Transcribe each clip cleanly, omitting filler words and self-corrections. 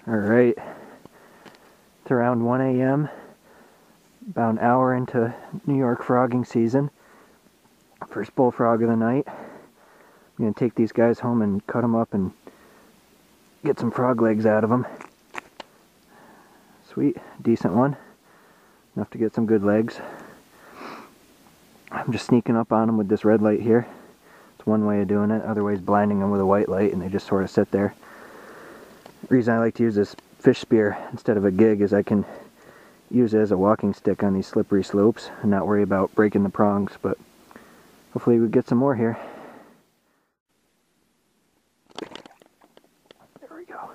Alright, it's around 1 a.m., about an hour into New York frogging season. First bullfrog of the night. I'm going to take these guys home and cut them up and get some frog legs out of them. Sweet, decent one. Enough to get some good legs. I'm just sneaking up on them with this red light here. It's one way of doing it, otherwise blinding them with a white light and they just sort of sit there. The reason I like to use this fish spear instead of a gig is I can use it as a walking stick on these slippery slopes and not worry about breaking the prongs, but hopefully we get some more here. There we go.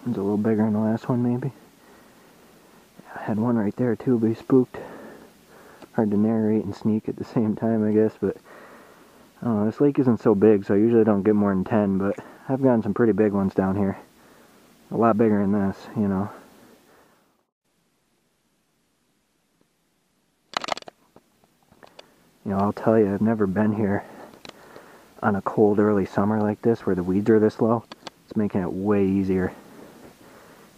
One's a little bigger than the last one maybe. I had one right there too, but he spooked. Hard to narrate and sneak at the same time, I guess, but I don't know, this lake isn't so big, so I usually don't get more than 10, but I've gotten some pretty big ones down here. A lot bigger than this, you know. You know, I'll tell you, I've never been here on a cold early summer like this where the weeds are this low. It's making it way easier.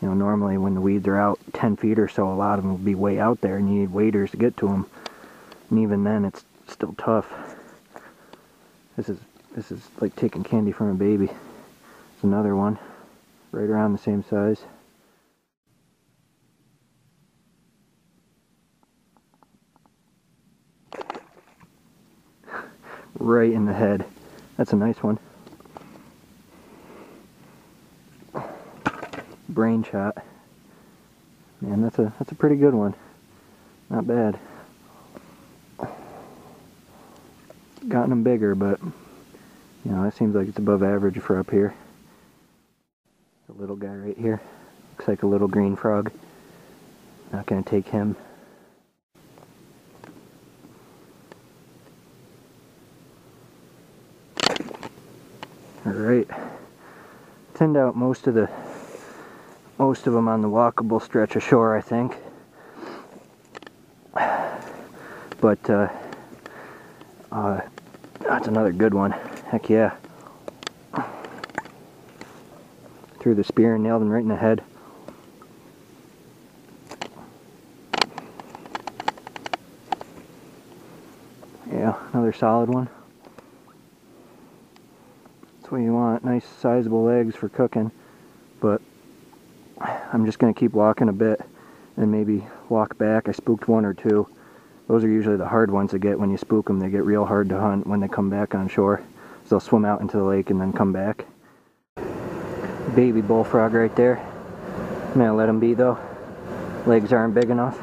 You know, normally when the weeds are out 10 feet or so, a lot of them will be way out there and you need waders to get to them. And even then, it's still tough. This is like taking candy from a baby. There's another one, right around the same size. Right in the head. That's a nice one. Brain shot. Man, that's a pretty good one. Not bad. Gotten them bigger, but you know, that seems like it's above average for up here. The little guy right here. Looks like a little green frog. Not gonna take him. Alright. Thinned out most of them on the walkable stretch of shore, I think. But that's another good one. Heck yeah. Threw the spear and nailed him right in the head. Yeah, another solid one. That's what you want. Nice sizable legs for cooking. But I'm just going to keep walking a bit and maybe walk back. I spooked one or two. Those are usually the hard ones to get when you spook them. They get real hard to hunt when they come back on shore. So they'll swim out into the lake and then come back. Baby bullfrog right there. I'm going to let him be though. Legs aren't big enough.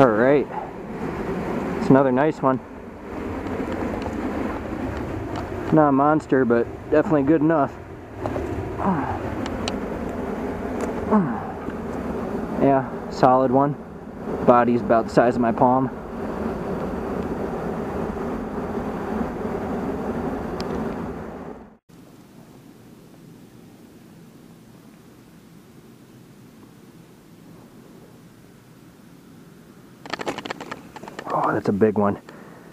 Alright. It's another nice one. Not a monster, but definitely good enough. Yeah, solid one. Body's about the size of my palm. Oh, that's a big one.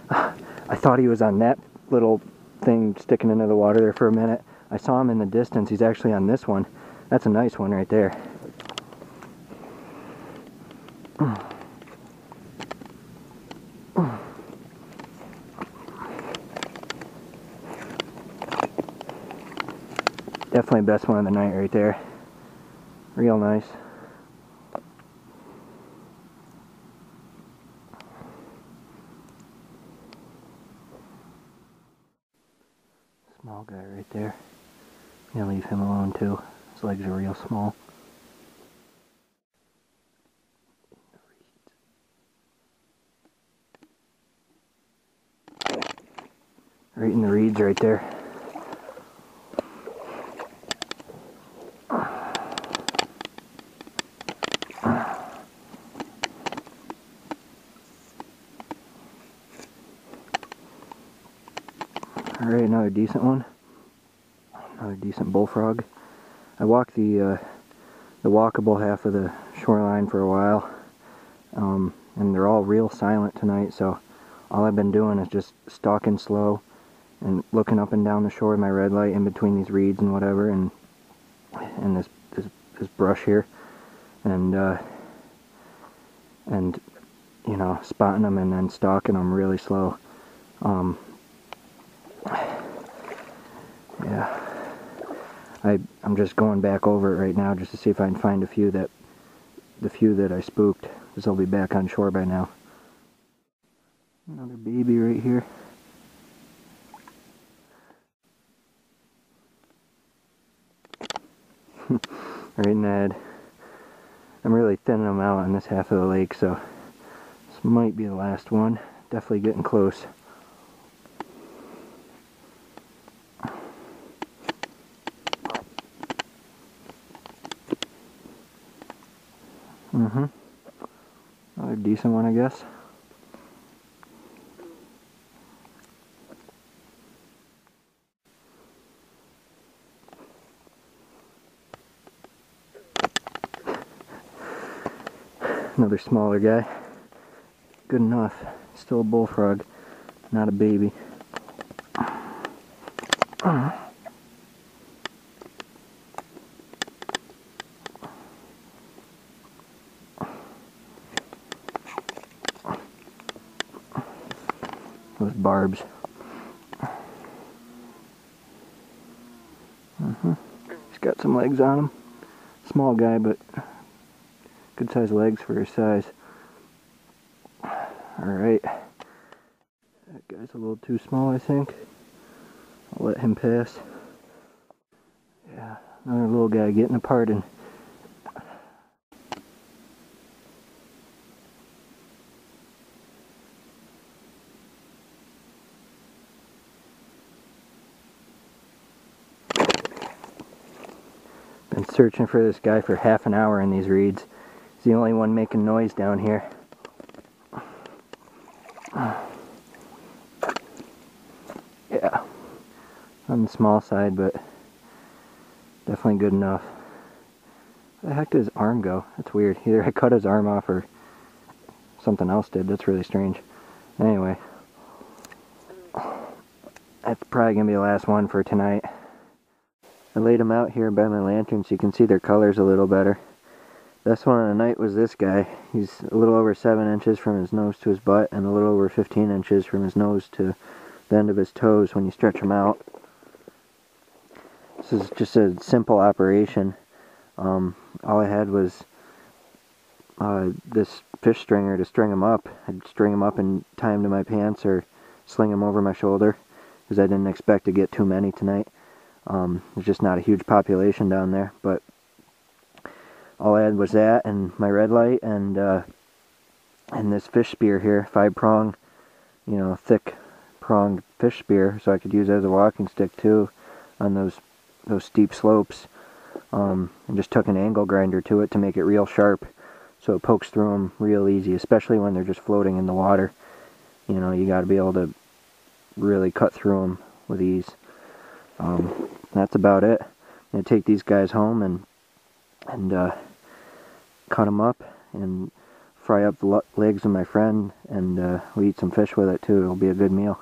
I thought he was on that little thing sticking into the water there for a minute. I saw him in the distance. He's actually on this one. That's a nice one right there. Definitely best one of the night right there. Real nice. Small guy right there. I'm gonna leave him alone too. His legs are real small. Right in the reeds right there. Alright, another decent one. Another decent bullfrog. I walked the walkable half of the shoreline for a while, and they're all real silent tonight, so all I've been doing is just stalking slow and looking up and down the shore with my red light in between these reeds and whatever, and this brush here, and you know, spotting them and then stalking them really slow. Yeah, I'm just going back over it right now just to see if I can find the few that I spooked, because they'll be back on shore by now. Another baby right here. Right in the head. I'm really thinning them out on this half of the lake, so this might be the last one. Definitely getting close. Another decent one, I guess. Another smaller guy. Good enough. Still a bullfrog, not a baby. Those barbs. He's got some legs on him. Small guy, but good sized legs for his size. Alright. That guy's a little too small, I think. I'll let him pass. Yeah, another little guy getting a pardon. Been searching for this guy for half an hour in these reeds. He's the only one making noise down here. Yeah, on the small side, but definitely good enough. Where the heck did his arm go? That's weird. Either I cut his arm off or something else did. That's really strange. Anyway, that's probably going to be the last one for tonight. I laid them out here by my lantern so you can see their colors a little better. Best one of the night was this guy. He's a little over 7 inches from his nose to his butt and a little over 15 inches from his nose to the end of his toes when you stretch him out. This is just a simple operation. All I had was this fish stringer to string him up. I'd string him up and tie him to my pants or sling him over my shoulder because I didn't expect to get too many tonight. There's just not a huge population down there, but all I had was that and my red light and this fish spear here, 5-prong, you know, thick pronged fish spear, so I could use it as a walking stick too on those steep slopes. And just took an angle grinder to it to make it real sharp, so it pokes through them real easy, especially when they're just floating in the water. You know, you got to be able to really cut through them with ease. That's about it. I'm going to take these guys home and cut them up and fry up the legs of my friend, and we eat some fish with it too. It'll be a good meal.